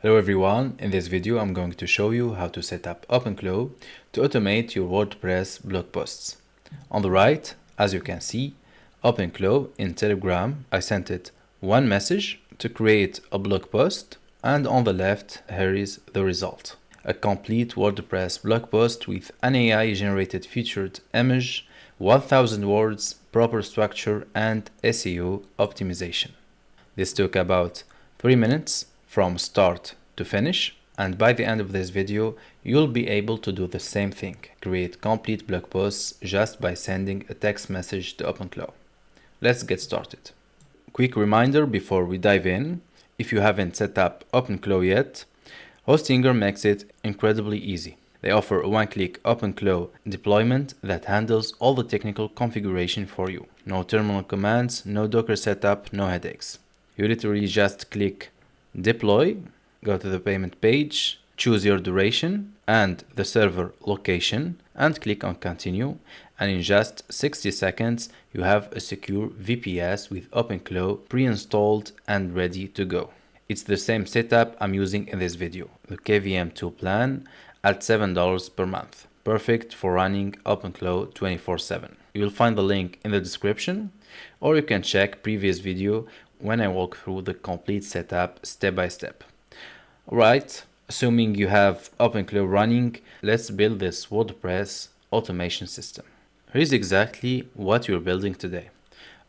Hello everyone, in this video I'm going to show you how to set up OpenClaw to automate your WordPress blog posts. On the right, as you can see, OpenClaw in Telegram, I sent it one message to create a blog post, and on the left here is the result. A complete WordPress blog post with an AI generated featured image, 1000 words, proper structure and SEO optimization. This took about 3 minutes from start to finish, and by the end of this video you'll be able to do the same thing, create complete blog posts just by sending a text message to OpenClaw. Let's get started. Quick reminder before we dive in, if you haven't set up OpenClaw yet, Hostinger makes it incredibly easy. They offer a one-click OpenClaw deployment that handles all the technical configuration for you. No terminal commands, no Docker setup, no headaches. You literally just click deploy, go to the payment page, choose your duration and the server location and click on continue, and in just 60 seconds you have a secure VPS with OpenClaw pre-installed and ready to go. It's the same setup I'm using in this video, the KVM2 plan at $7 per month. Perfect for running OpenClaw 24/7. You'll find the link in the description, or you can check previous video when I walk through the complete setup step by step. Alright, assuming you have OpenClaw running, let's build this WordPress automation system. Here's exactly what you're building today.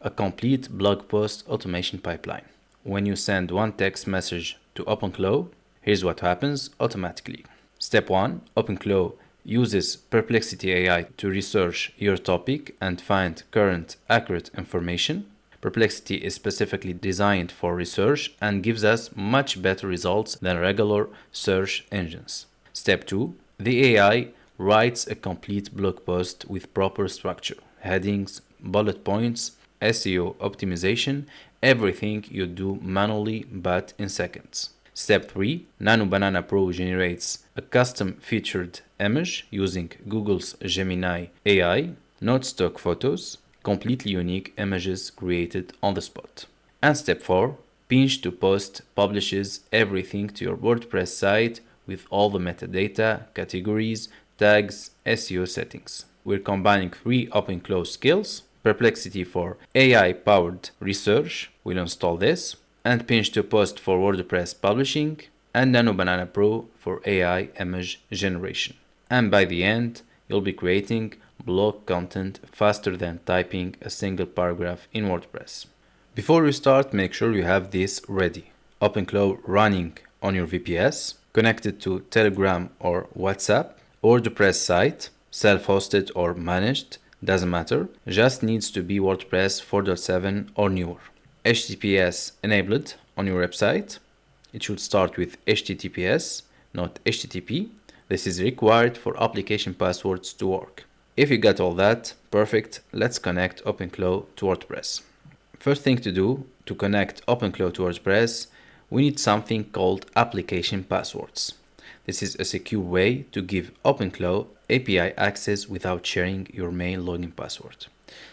A complete blog post automation pipeline. When you send one text message to OpenClaw, here's what happens automatically. Step 1. OpenClaw uses Perplexity AI to research your topic and find current accurate information. Perplexity is specifically designed for research and gives us much better results than regular search engines. Step 2. The AI writes a complete blog post with proper structure, headings, bullet points, SEO optimization, everything you do manually but in seconds. Step 3. Nano Banana Pro generates a custom featured image using Google's Gemini AI, not stock photos, completely unique images created on the spot. And step 4. Pinch to Post publishes everything to your WordPress site with all the metadata, categories, tags, SEO settings. We're combining 3 OpenClaw skills: Perplexity for AI-powered research, we'll install this, and Pinch to Post for WordPress publishing, and Nano Banana Pro for AI image generation. And by the end, you'll be creating blog content faster than typing a single paragraph in WordPress. Before you start, make sure you have this ready. OpenClaw running on your VPS, connected to Telegram or WhatsApp, WordPress site, self-hosted or managed, doesn't matter, just needs to be WordPress 4.7 or newer. HTTPS enabled on your website. It should start with HTTPS, not HTTP. This is required for application passwords to work. If you got all that, perfect, let's connect OpenClaw to WordPress. First thing to do to connect OpenClaw to WordPress, we need something called application passwords. This is a secure way to give OpenClaw API access without sharing your main login password.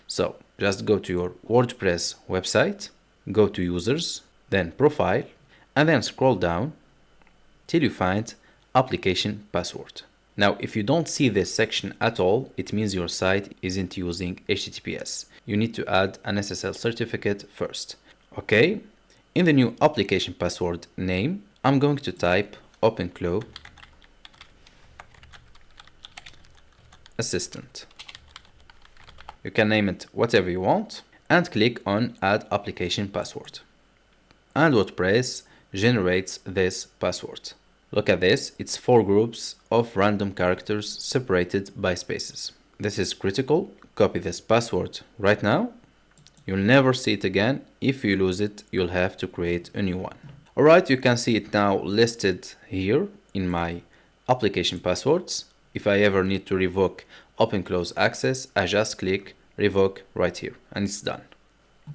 So just go to your WordPress website, go to users, then profile, and then scroll down till you find application password. Now, if you don't see this section at all, it means your site isn't using HTTPS. You need to add an SSL certificate first. Okay, in the new application password name, I'm going to type OpenClaw Assistant. You can name it whatever you want and click on Add Application Password. And WordPress generates this password. Look at this, it's 4 groups of random characters separated by spaces. This is critical. Copy this password right now. You'll never see it again. If you lose it, you'll have to create a new one. Alright, you can see it now listed here in my application passwords. If I ever need to revoke OpenClaw's access, I just click revoke right here and it's done.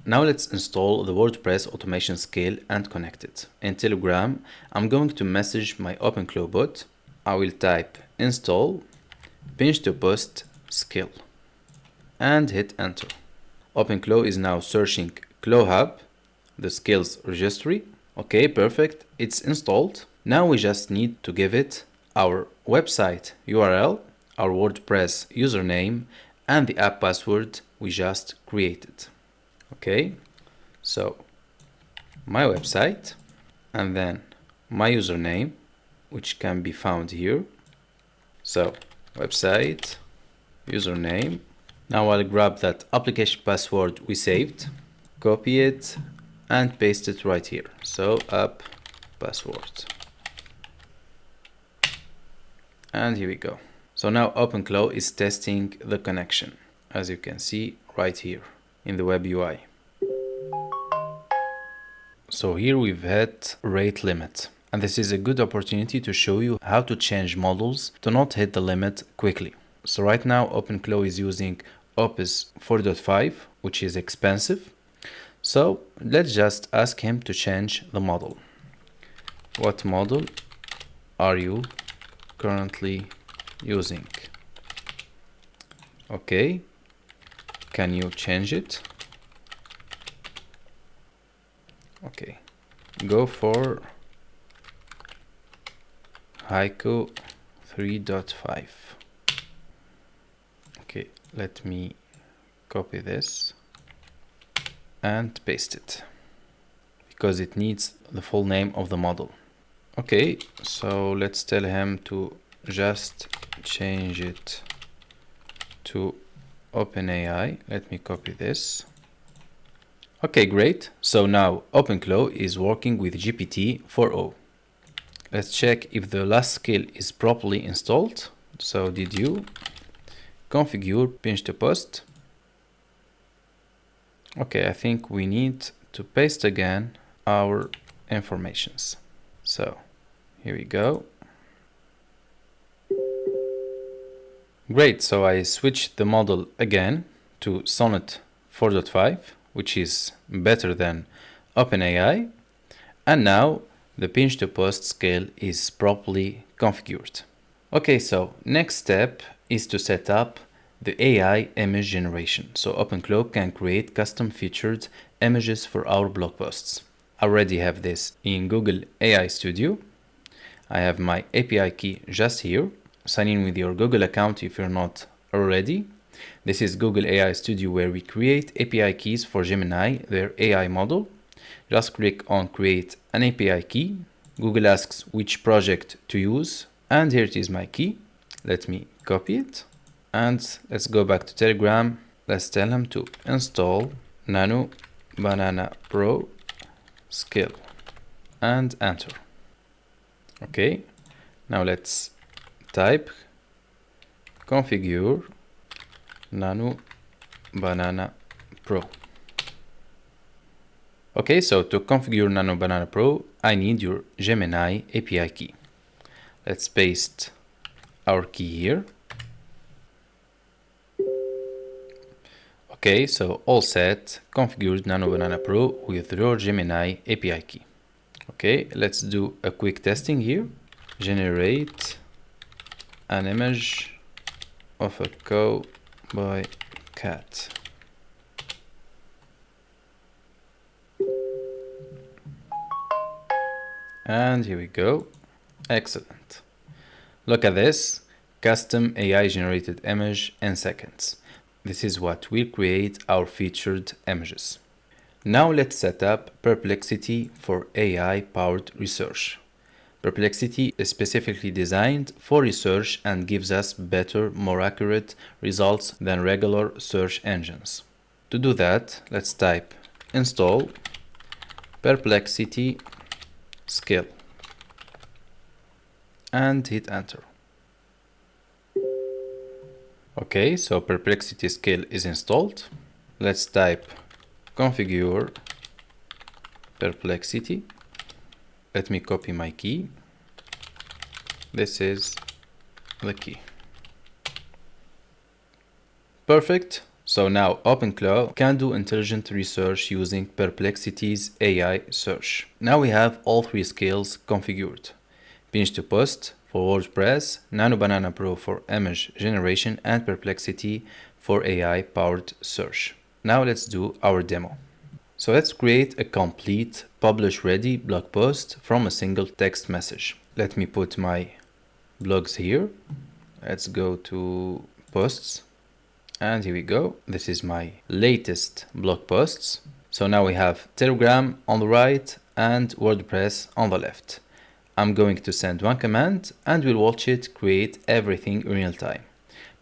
Now let's install the WordPress automation skill and connect it. In Telegram, I'm going to message my OpenClaw bot. I will type install Pinch to Post skill and hit enter. OpenClaw is now searching ClawHub, the skills registry. Okay, perfect, it's installed. Now we just need to give it our website URL, our WordPress username, and the app password we just created. Okay, so my website, and then my username, which can be found here. So website, username. Now I'll grab that application password we saved, copy it, and paste it right here. So app password. And here we go. So now OpenClaw is testing the connection, as you can see right here in the web UI. So here we've hit rate limit, and this is a good opportunity to show you how to change models to not hit the limit quickly. So right now OpenClaw is using Opus 4.5, which is expensive. So let's just ask him to change the model. What model are you currently using? Okay, can you change it? Okay, go for Haiku 3.5. Okay, let me copy this and paste it because it needs the full name of the model. Okay, so let's tell him to just change it to OpenAI. Let me copy this. Okay, great. So now OpenClaw is working with GPT 4.0. Let's check if the last skill is properly installed. So did you configure pinch to post? Okay, I think we need to paste again our informations. So here we go. Great, so I switched the model again to Sonnet 4.5, which is better than OpenAI, and now the pinch to post scale is properly configured. Okay, so next step is to set up the AI image generation, so OpenClaw can create custom featured images for our blog posts. I already have this in Google AI Studio. I have my API key just here. Sign in with your Google account if you're not already. This is Google AI Studio, where we create API keys for Gemini, their AI model. Just click on create an API key. Google asks which project to use, and here it is, my key. Let me copy it, and let's go back to Telegram. Let's tell him to install Nano Banana Pro skill and enter. Okay, now let's type configure Nano Banana Pro. Okay, so to configure Nano Banana Pro, I need your Gemini API key. Let's paste our key here. Okay, so all set, configured Nano Banana Pro with your Gemini API key. Okay, let's do a quick testing here. Generate an image of a cowboy cat. And here we go. Excellent. Look at this, custom AI generated image in seconds. This is what will create our featured images. Now let's set up Perplexity for AI powered research. Perplexity is specifically designed for research and gives us better, more accurate results than regular search engines. To do that, let's type install Perplexity skill and hit enter. Okay, so Perplexity skill is installed. Let's type configure Perplexity. Let me copy my key. This is the key. Perfect. So now OpenClaw can do intelligent research using Perplexity's AI search. Now we have all three skills configured. Pinch to post for WordPress, Nano Banana Pro for image generation, and Perplexity for AI powered search. Now let's do our demo. So let's create a complete publish-ready blog post from a single text message. Let me put my blogs here. Let's go to posts. And here we go. This is my latest blog posts. So now we have Telegram on the right and WordPress on the left. I'm going to send one command and we'll watch it create everything in real time.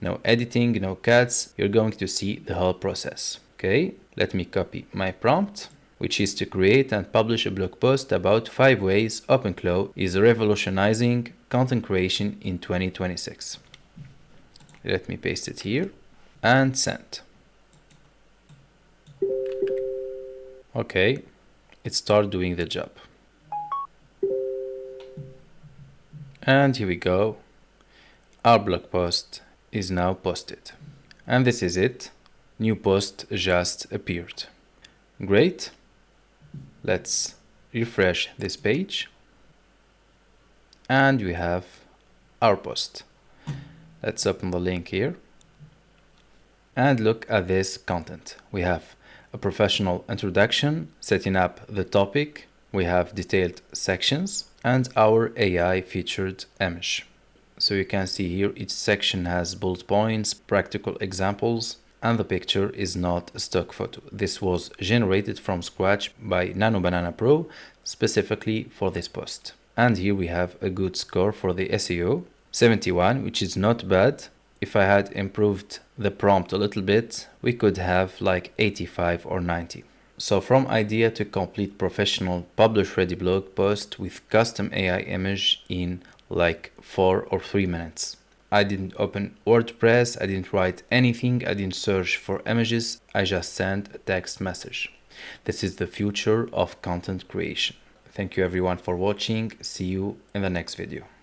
No editing, no cuts. You're going to see the whole process. Okay, let me copy my prompt, which is to create and publish a blog post about 5 ways OpenClaw is revolutionizing content creation in 2026. Let me paste it here and send. Okay, it started doing the job. And here we go. Our blog post is now posted. And this is it. New post just appeared. Great. Let's refresh this page. And we have our post. Let's open the link here. And look at this content. We have a professional introduction, setting up the topic. We have detailed sections and our AI featured image. So you can see here each section has bullet points, practical examples, and the picture is not a stock photo. This was generated from scratch by Nano Banana Pro specifically for this post. And here we have a good score for the SEO, 71, which is not bad. If I had improved the prompt a little bit, we could have like 85 or 90. So from idea to complete professional publish-ready blog post with custom AI image in like 4 or 3 minutes. I didn't open WordPress, I didn't write anything, I didn't search for images, I just sent a text message. This is the future of content creation. Thank you everyone for watching. See you in the next video.